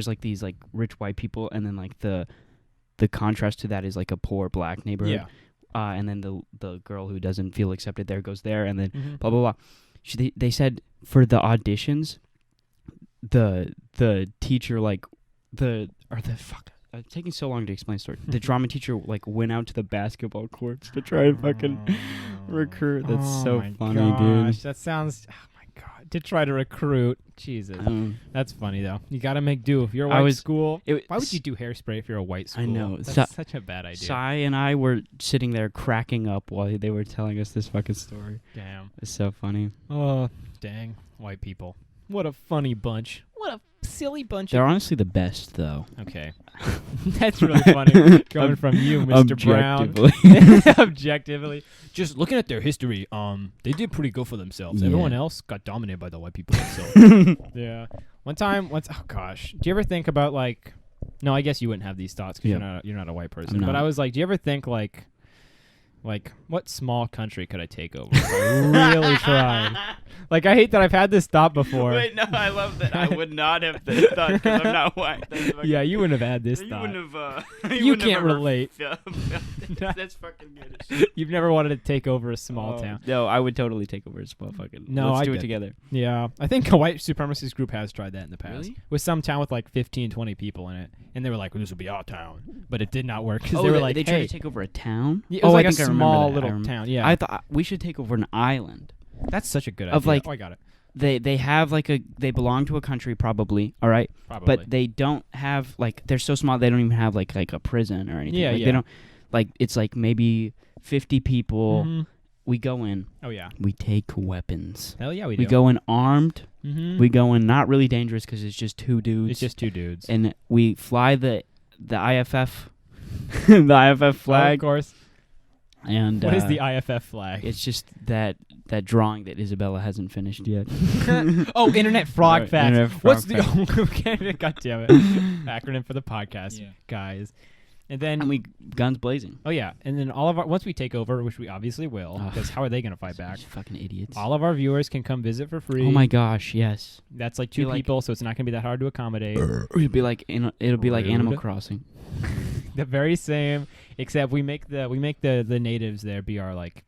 like these like rich white people, and then like the contrast to that is like a poor black neighborhood. Yeah. And then the girl who doesn't feel accepted there goes there, and then Mm-hmm. blah blah blah. They said for the auditions, the teacher it's taking so long to explain the story. The drama teacher like went out to the basketball courts to try and fucking recruit. That's so funny, dude. That sounds. Oh my god. To try to recruit. Jesus. That's funny though. You gotta make do. If you're a white school, why would you do Hairspray if you're a white school? I know. That's such a bad idea. Sai and I were sitting there cracking up while they were telling us this fucking story. Damn. It's so funny. Oh, dang. White people. What a funny bunch. What a silly bunch. They're honestly the best, though. Okay. That's really funny. Coming from you, Mr. Brown. Objectively. Just looking at their history, they did pretty good for themselves. Yeah. Everyone else got dominated by the white people. So yeah. Oh gosh. Do you ever think about like? No, I guess you wouldn't have these thoughts because you're not a white person. But I was like, do you ever think like what small country could I take over? If I really tried. Like, I hate that I've had this thought before. Wait, no, I love that. I would not have this thought because I'm not white. Yeah, you wouldn't have had this you thought. Wouldn't have, you can't relate. That's fucking good as shit. You've never wanted to take over a small town. No, I would totally take over a small fucking. No, let's do it together. Yeah, I think a white supremacist group has tried that in the past. Really? With some town with like 15, 20 people in it. And they were like, well, this will be our town. But it did not work because they were like, they tried to take over a town? Yeah, it was like I a think small I remember that. little town. Yeah. I thought we should take over an island. That's such a good idea. Of like, I got it. They have like they belong to a country probably, all right? Probably. But they don't have like they're so small they don't even have like a prison or anything. Yeah, like, yeah. They don't like it's like maybe 50 people. Mm-hmm. We go in. Oh yeah. We take weapons. Hell yeah, we do. We go in armed. Mm-hmm. We go in not really dangerous because it's just two dudes. It's just two dudes. And we fly the IFF the IFF flag. Oh, of course. And what is the IFF flag? It's just that drawing that Isabella hasn't finished yet. Oh, Internet Frog Right, Facts. Internet Frog What's Facts. the God damn it. Acronym for the podcast, guys. And then we guns blazing. Oh yeah, and then all of our once we take over, which we obviously will, because how are they gonna fight back? Fucking idiots. All of our viewers can come visit for free. Oh my gosh, yes. That's like two people, so it's not gonna be that hard to accommodate. It'll be like Animal Crossing. The very same, except we make the natives there be our like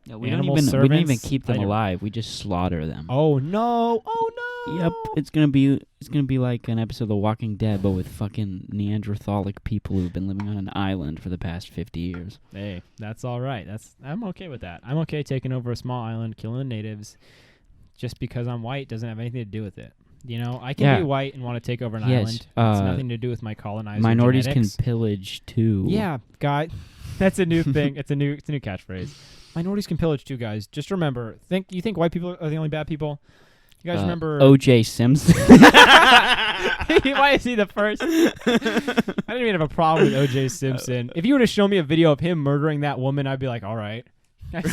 we animal don't servants. even keep them alive. We just slaughter them. Oh no! Oh no! Yep, it's gonna be like an episode of The Walking Dead, but with fucking Neanderthalic people who've been living on an island for the past 50 years. Hey, that's all right. I'm okay with that. I'm okay taking over a small island, killing the natives, just because I'm white doesn't have anything to do with it. You know, I can be white and want to take over an island. It's nothing to do with my colonizer. Minorities genetics. can pillage too. Yeah, guy. That's a new thing. It's a new catchphrase. Minorities can pillage too, guys. Just remember, you think white people are the only bad people? You guys remember O.J. Simpson? Why is he the first? I didn't even have a problem with O.J. Simpson. If you were to show me a video of him murdering that woman, I'd be like, all right. I'd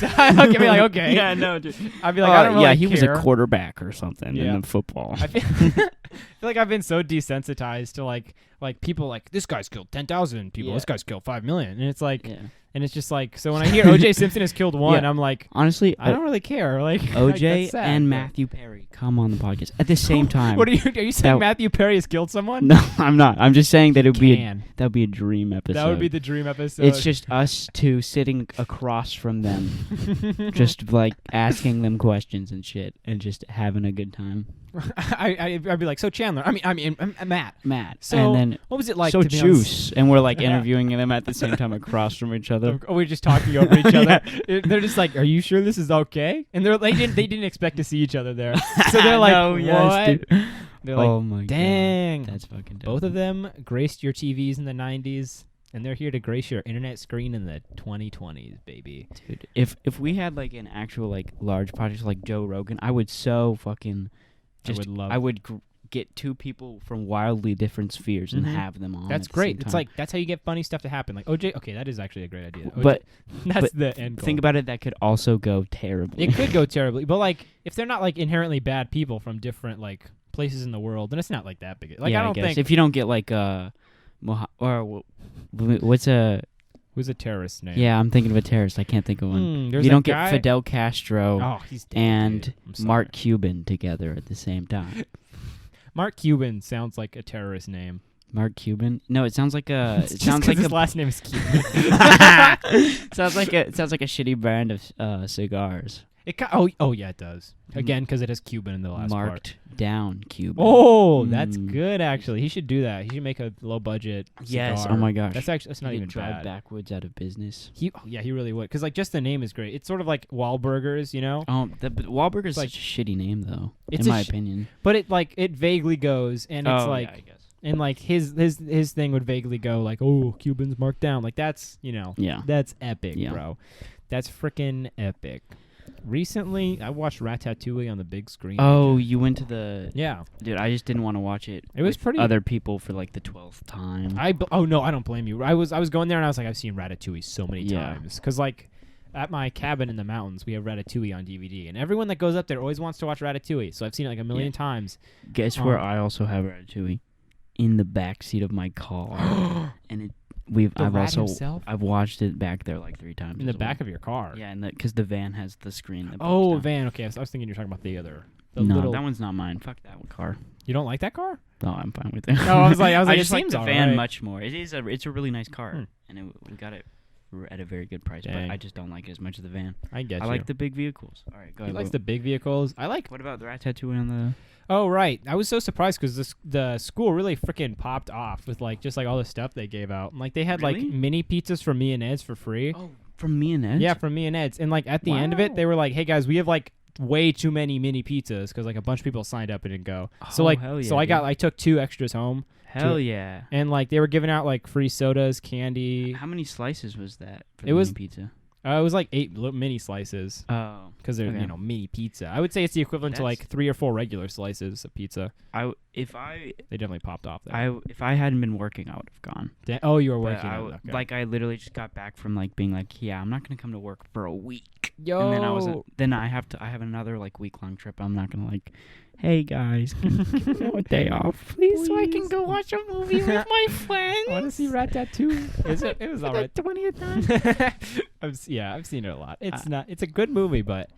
be like, okay. Yeah, no, dude. I'd be like, I don't really he care. was a quarterback or something in football. I feel like I've been so desensitized to like people like this guy's killed 10,000 people. This guy's killed 5 million, and it's like. Yeah. And it's just like, so when I hear O.J. Simpson has killed one, I'm like, honestly, I don't really care. Like O.J. and Matthew Perry come on the podcast at the same time. What are you saying? Matthew Perry has killed someone? No, I'm not. I'm just saying that that would be a dream episode. That would be the dream episode. It's just us two sitting across from them, just like asking them questions and shit, and just having a good time. I'd be like, so Chandler. I mean, Matt. So and then what was it like? so to be Juice, and we're like interviewing them at the same time across from each other. We're just talking over each other. They're just like, "Are you sure this is okay?" And they didn't expect to see each other there, so they're like, No, "What?" yes, They're like, oh my "Dang, god, that's fucking dope. both of them graced your TVs in the '90s, and they're here to grace your internet screen in the 2020s, baby." Dude, if we had like an actual like large project like Joe Rogan, I would so fucking I would get two people from wildly different spheres and have them on. That's at the great. same It's time. like that's how you get funny stuff to happen. Like OJ. Okay, that is actually a great idea. OJ, But that's the end goal. think about it. That could also go terribly. It could go terribly, but like if they're not like inherently bad people from different like places in the world, then it's not like that big. Like yeah, I don't guess. think If you don't get like what's a who's a terrorist name. yeah, I'm thinking of a terrorist. I can't think of one. There's You that don't guy. get Fidel Castro Oh, he's dead, and dude. I'm sorry. Mark Cuban together at the same time. Mark Cuban sounds like a terrorist name. Mark Cuban? No, it sounds like a. It Just sounds 'cause like his a. last name is Cuban. sounds like a shitty brand of cigars. Oh yeah, it does. Again, because it has Cuban in the last part. Marked down Cuban. Oh, that's Mm. good actually. He should do that. He should make a low budget. Yes. cigar. Oh my gosh. That's not He'd even drive bad. backwards out of business. He really would. Because like just the name is great. It's sort of like Wahlburgers, you know. But Wahlburgers like- such a shitty name though. It's in a my opinion. But it vaguely goes, and it's like, yeah, I guess. and like his thing would vaguely go like, oh, Cubans marked down. Like that's Yeah. that's epic, Yeah. bro. That's freaking epic. Recently, I watched Ratatouille on the big screen. Oh, you went to the. Yeah, Dude, I just didn't want to watch it. It was with pretty- other people for like the 12th time. oh no, I don't blame you. I was going there and I was like, I've seen Ratatouille so many Yeah. times because like at my cabin in the mountains we have Ratatouille on DVD, and everyone that goes up there always wants to watch Ratatouille. So I've seen it like a million times. Guess where I also have Ratatouille? In the back seat of my car, and I've watched it back there like 3 times. in the back of your car. Yeah, and because the van has the screen. That Oh, pops down. van. Okay, I was thinking you're talking about the other. No, little, that one's not mine. Fuck that one car. You don't like that car? No, I'm fine with it. No, I was like, I it just like seems the all van right. much more. It's a really nice car, and we got it at a very good price. Dang. But I just don't like it as much as the van. I get I you. like the big vehicles. All right, go He ahead. likes the big vehicles. I like. What about the Ratatouille on the? Oh right, I was so surprised because the school really freaking popped off with like just like all the stuff they gave out. And, like they had like Really? mini pizzas from Me and Ed's for free. Oh, from Me and Ed's? Yeah, from Me and Ed's. And like at the end of it, Wow. they were like, "Hey guys, we have like way too many mini pizzas because like a bunch of people signed up and didn't go." So Oh, like, hell so yeah, I took 2 extras home, Hell yeah. and like they were giving out like free sodas, candy. How many slices was that for It the was- mini pizza? It was like 8 mini slices Oh. because they're Okay. mini pizza. I would say it's the equivalent to That's- like 3 or 4 regular slices of pizza. If I They definitely popped off there. if I hadn't been working, I would have gone. Oh, you were But working. on it, okay. Like I literally just got back from like being like, yeah, I'm not gonna come to work for a week. Yo. And then I have another like week-long trip. I'm not gonna like, hey guys, can I have a day off, please, so I can go watch a movie with my friends. I want to see Ratatouille. It was for alright. the 20th time. I've seen it a lot. It's a good movie, but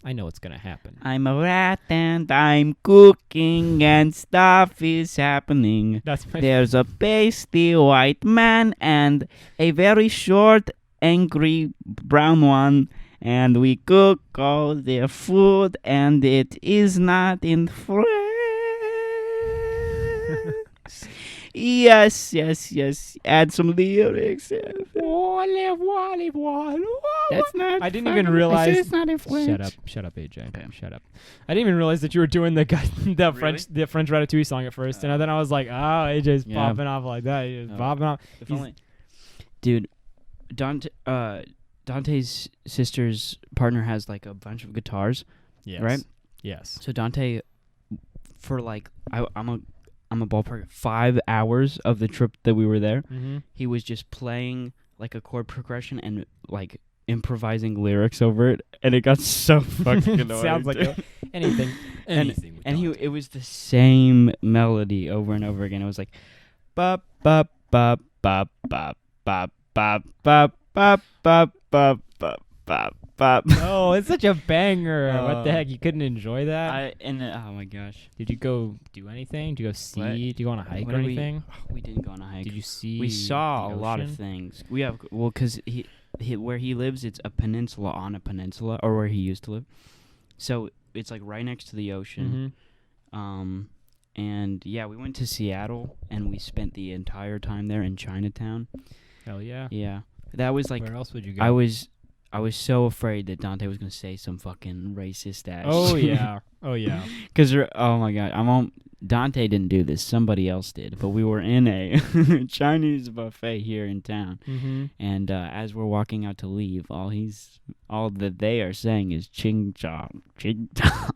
I know what's gonna happen. I'm a rat and I'm cooking and stuff is happening. That's my There's a pasty white man and a very short, angry brown one. And we cook all their food and it is not in French. Yes. Add some lyrics. That's not. I didn't even fucking- realize- I said it's not in French. Shut up, AJ. Okay. Shut up. I didn't even realize that you were doing the Really? the French Ratatouille song at first, and then I was like, oh, AJ's Yeah. popping off like that. He's popping off. If only. Dude, Dante's sister's partner has like a bunch of guitars, Yes. right? Yes. So Dante, for like I'm a ballpark 5 hours of the trip that we were there, Mm-hmm. he was just playing like a chord progression and like improvising lyrics over it, and it got so fucking annoying. Sounds like anything. And- Anything. with and Dante. it was the same melody over and over again. It was like ba ba ba ba ba ba ba ba ba ba ba ba ba. Oh, it's such a banger. What the Uh, heck? You couldn't enjoy that? Oh my gosh, Did you go do anything? Did you go see? What? Did you go on a hike What or did anything? we didn't go on a hike. Did you see? We saw the a lot of ocean? things. We have because he where he lives, it's a peninsula on a peninsula, or where he used to live. So it's like right next to the ocean. And yeah, we went to Seattle and we spent the entire time there in Chinatown. Hell yeah. Yeah. That was like Where else would you go? I was so afraid that Dante was going to say some fucking racist ass. Oh yeah. Oh yeah. Cuz oh my god, Dante didn't do this. Somebody else did. But we were in a Chinese buffet here in town. And as we're walking out to leave, all that they are saying is ching chong, ching chong.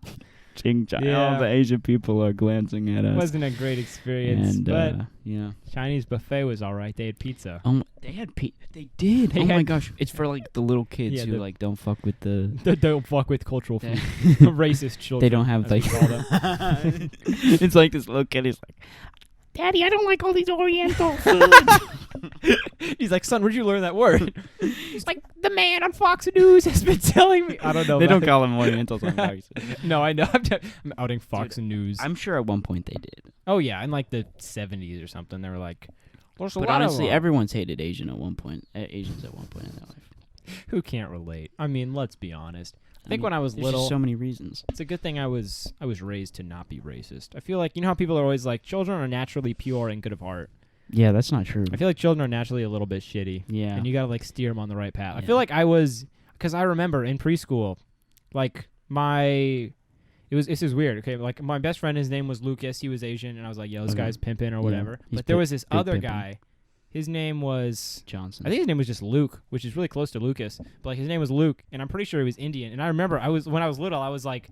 Ching chong. Yeah. All the Asian people are glancing at us. It wasn't a great experience, And but yeah. Chinese buffet was all right. They had pizza. They had They did. Oh my gosh. It's for like the little kids who like don't fuck with the don't fuck with cultural food. Racist children. They don't have like it's like this little kid is like, Daddy, I don't like all these Oriental foods. He's like, son, where'd you learn that word? He's like, the man on Fox News has been telling me. I don't know. They don't call them Orientals on Fox. No, I know. I'm outing Fox News. I'm sure at one point they did. Oh, yeah. In like the 70s or something. They were like, but honestly, everyone's hated Asians at one point in their life. Who can't relate? I mean, let's be honest. I think when I was little, just so many reasons. It's a good thing I was raised to not be racist. I feel like, you know how people are always like, children are naturally pure and good of heart. Yeah, that's not true. I feel like children are naturally a little bit shitty. Yeah. And you gotta like steer them on the right path. Yeah. I feel like I was, because I remember in preschool, like this is weird. Okay, like my best friend, his name was Lucas. He was Asian, and I was like, yo, this guy's pimping or whatever. But there was this other guy. His name was Johnson. I think his name was just Luke, which is really close to Lucas. But like his name was Luke, and I'm pretty sure he was Indian. And I remember when I was little, I was like,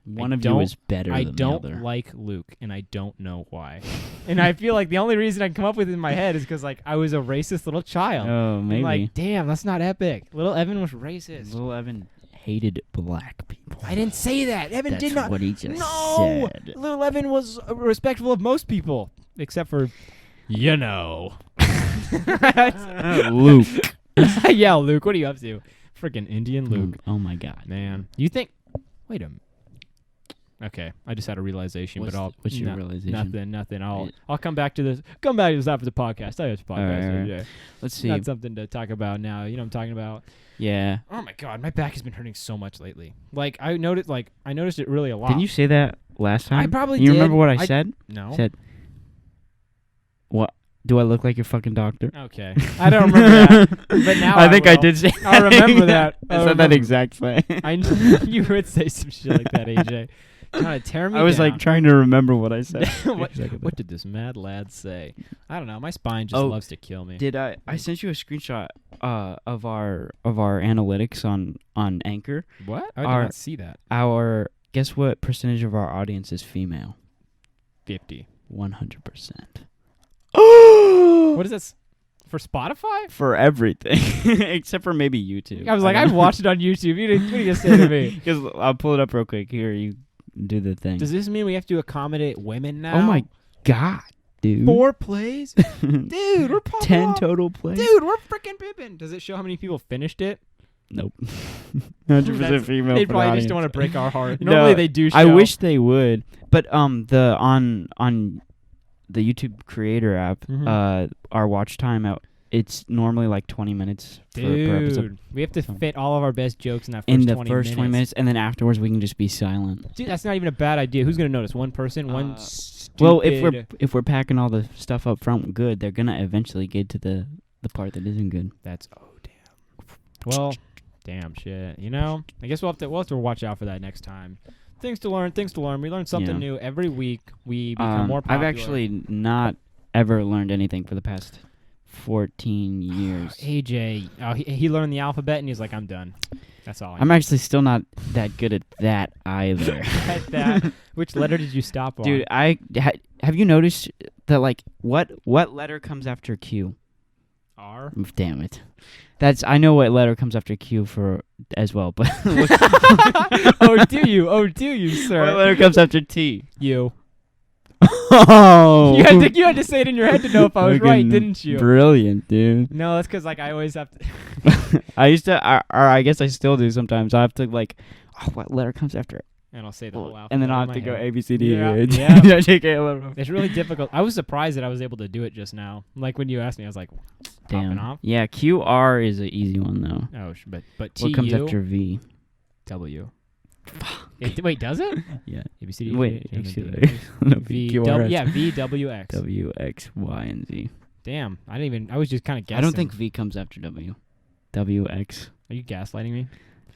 one of you is better than the other. I don't like Luke, and I don't know why. And I feel like the only reason I can come up with it in my head is because like I was a racist little child. Oh, maybe. I'm like, damn, that's not epic. Little Evan was racist. Little Evan hated black people. I didn't say that. Evan did not. That's what he just said. Little Evan was respectful of most people, except for, you know. Luke. Yeah, Luke, what are you up to? Freaking Indian Luke. Oh my god. Man. You think... Wait a minute. Okay, I just had a realization, what's your realization? Nothing. I'll come back to this. Come back to this after the podcast. I have the podcast. All right. Let's see. Got something to talk about now. You know what I'm talking about? Yeah. Oh my god, my back has been hurting so much lately. Like I noticed it really a lot. Didn't you say that last time? I probably did. You remember what I said? No. I said, what? Do I look like your fucking doctor? Okay. I don't remember that. But now I think I did say that. I remember that. I said that exact thing. I knew you would say some shit like that, AJ. Trying to tear me I was down. like trying to remember what I said. What did this mad lad say? I don't know. My spine just loves to kill me. Did I sent you a screenshot of our analytics on Anchor? What? I did not see that. Guess what percentage of our audience is female? 50. 100%. What is this? For Spotify? For everything. Except for maybe YouTube. I was like, I've watched it on YouTube. What are you going to say to me? Because I'll pull it up real quick. Here, you do the thing. Does this mean we have to accommodate women now? Oh my god, dude. 4 plays? Dude, we're popping 10 off. total plays? Dude, we're freaking pimping. Does it show how many people finished it? Nope. 100% female. They probably just don't want to break our heart. Normally they do show. I wish they would. But on the YouTube creator app, our watch time it's normally like 20 minutes per episode. We have to fit all of our best jokes in that first 20 minutes, and then afterwards we can just be silent. Dude, that's not even a bad idea. Who's gonna notice? One person, one stupid... Well, if we're packing all the stuff up front good, they're gonna eventually get to the part that isn't good. That's damn. Well, damn shit. You know, I guess we'll have to watch out for that next time. Things to learn. We learn something new every week. We become more popular. I've actually not ever learned anything for the past 14 years. AJ, he learned the alphabet and he's like, I'm done. That's all. I'm actually still not that good at that either. At that, which letter did you stop on? Dude, have you noticed that like what letter comes after Q? R. Damn it. I know what letter comes after Q for as well, but Oh, do you, sir? What letter comes after T? U. Oh, you had to say it in your head to know if I was right, didn't you? Brilliant, dude. No, that's because like I always have to. I used to, or I guess I still do sometimes. I have to like, what letter comes after it? And I'll say the whole alphabet. And then I'll have to go A, B, C, D, E, F. Yeah. It's really difficult. I was surprised that I was able to do it just now. Like when you asked me, I was like, damn. Off. Yeah, Q, R is an easy one though. Oh, but T, what comes U? after V? W. Fuck. Wait, does it? Yeah. A B C D. Wait, E, F, G, H, I, J, K, no, V, Q, R, W, S. yeah, V, W, X. W, X, Y, and Z. Damn, I was just kind of guessing. I don't think V comes after W. W, X. Are you gaslighting me?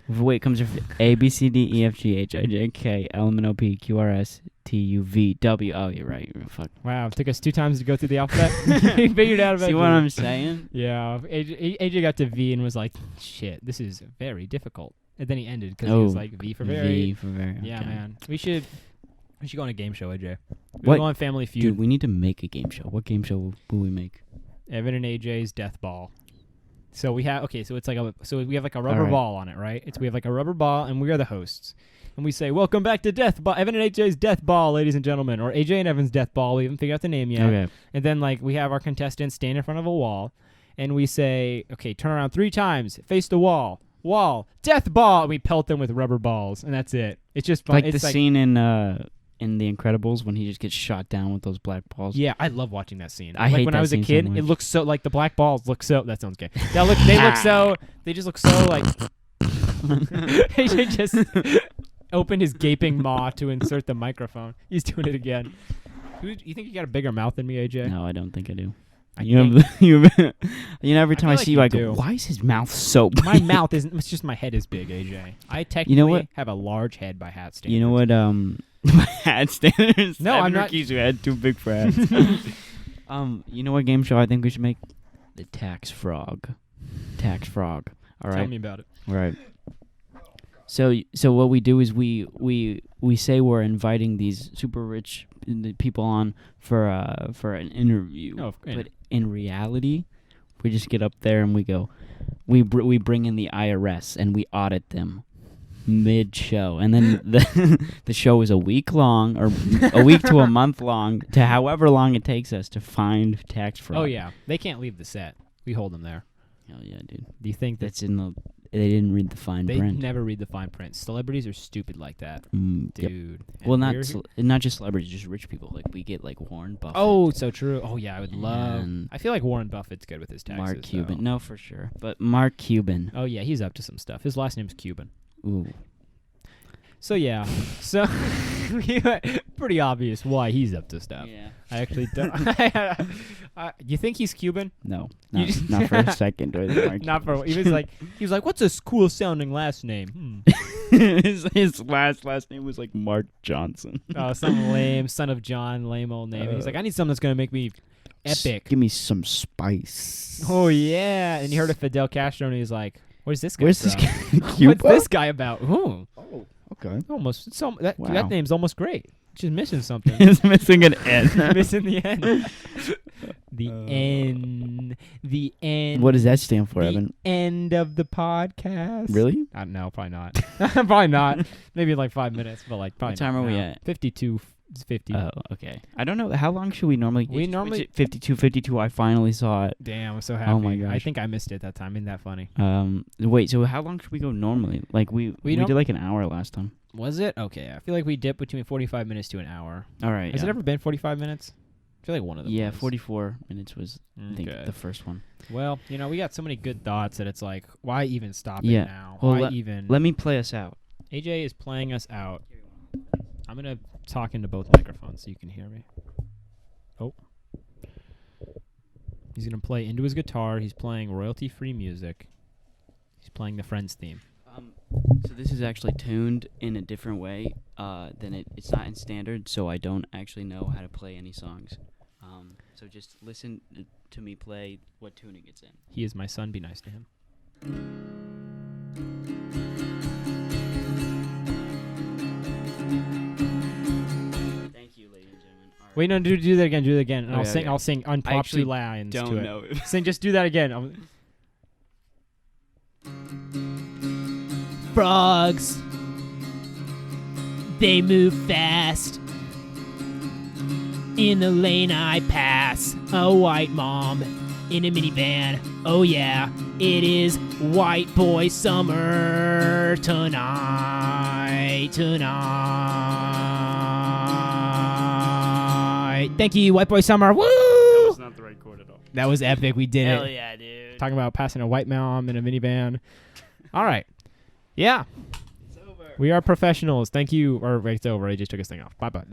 Wait, comes after A, B, C, D, E, F, G, H, I, J, K, L, M, N, O, P, Q, R, S, T, U, V, W. Oh, you're right. Fuck. Wow, it took us 2 times to go through the alphabet. He figured out about See what I'm saying? Yeah, AJ got to V and was like, shit, this is very difficult. And then he ended because he was like, V for very. V for very. Yeah, okay. man. We should go on a game show, AJ. What? We'll go on Family Feud. Dude, we need to make a game show. What game show will we make? Evan and AJ's Death Ball. So we have so it's like we have like a rubber Alright. ball on it, right? We have like a rubber ball and we are the hosts. And we say, "Welcome back to Death Ball, Evan and AJ's Death Ball, ladies and gentlemen," or AJ and Evan's Death Ball. We haven't figured out the name yet. Okay. And then like we have our contestants stand in front of a wall, and we say, "Okay, turn around 3 times, face the wall, Death Ball." And we pelt them with rubber balls, and that's it. It's just fun. Like it's the scene in The Incredibles when he just gets shot down with those black balls. Yeah, I love watching that scene. I hate when that I was a scene so kid, much. it looks so like the black balls look so. That sounds gay. They just look so like. AJ just opened his gaping maw to insert the microphone. He's doing it again. You think you got a bigger mouth than me, AJ? No, I don't think I do. I You think- know, every time feel I like see you you, I do. go, why is his mouth so big? My mouth isn't. It's just my head is big, AJ. I technically what? have a large head by hat standards. You know what? Hat standards. No, I'm not- Keeps your head too big for hats. You know what game show I think we should make? The Tax Frog. Tax Frog. All right. Tell me about it. Right. So what we do is we say we're inviting these super rich people on for an interview. Oh, but in reality, we just get up there and we go, we bring in the IRS and we audit them mid-show, and then the show is a week long or a week to a month long to however long it takes us to find tax fraud. Oh yeah, they can't leave the set. We hold them there. Hell yeah, dude. Do you think That's in the. They didn't read the fine they print. never read the fine print? Celebrities are stupid like that, Yep. dude. Well, And not just celebrities, just rich people. Like we get like Warren Buffett. Oh, so true. Oh yeah, I would love. And I feel like Warren Buffett's good with his taxes. Mark Cuban. though. No, for sure. But Mark Cuban. Oh yeah, he's up to some stuff. His last name's Cuban. Ooh. So yeah, so pretty obvious why he's up to stuff. Yeah. I actually don't. You think he's Cuban? No, You not, just- not for a second. Do I think Mark Not for. He was like, what's a cool sounding last name? his last name was like Mark Johnson. Oh, some lame son of John, lame old name. He's like, I need something that's gonna make me epic. Give me some spice. Oh yeah, and you heard of Fidel Castro, and he's like, "Where's this guy? Where's this from? guy? Cuba? What's this guy about? Ooh, Oh, okay. almost. That Wow. name's almost great. Just missing something. He's missing an N. Missing the end. The end. The end. What does that stand for, the Evan? end of the podcast. Really? I don't know. Probably not. Probably not. Maybe in like 5 minutes, but like probably. What time not are we now. at? 52. 50. Oh, okay. I don't know. How long should we normally? We normally- 52. I finally saw it. Damn, I'm so happy. Oh my I gosh. think I missed it that time. Isn't that funny? Wait. So how long should we go normally? Like we don't- did like an hour last time. Was it? Okay. I feel like we dipped between 45 minutes to an hour. All right. Has it ever been 45 minutes? I feel like one of them. Yeah, was. 44 minutes was I think Okay. the first one. Well, we got so many good thoughts that it's like, why even stop Yeah. it now? Well, Why even? Let me play us out. AJ is playing us out. I'm going to talk into both microphones so you can hear me. Oh. He's going to play into his guitar. He's playing royalty-free music. He's playing the Friends theme. So this is actually tuned in a different way than it's not in standard, so I don't actually know how to play any songs. So just listen to me play what tuning it's in. He is my son. Be nice to him. Thank you, ladies and gentlemen. All right. Wait, no, do that again. Do that again. And Okay, okay. I'll sing unpopular actually lines to it. know. Sing, just do that again. Frogs. They move fast. In the lane I pass a white mom in a minivan. Oh yeah, it is white boy summer tonight. Thank you, white boy summer. Woo! That was not the right chord at all. That was epic. We did Hell it. yeah, dude. Talking about passing a white mom in a minivan. All right. Yeah. It's over. We are professionals. Thank you. Or wait, it's over. I just took his thing off. Bye bye.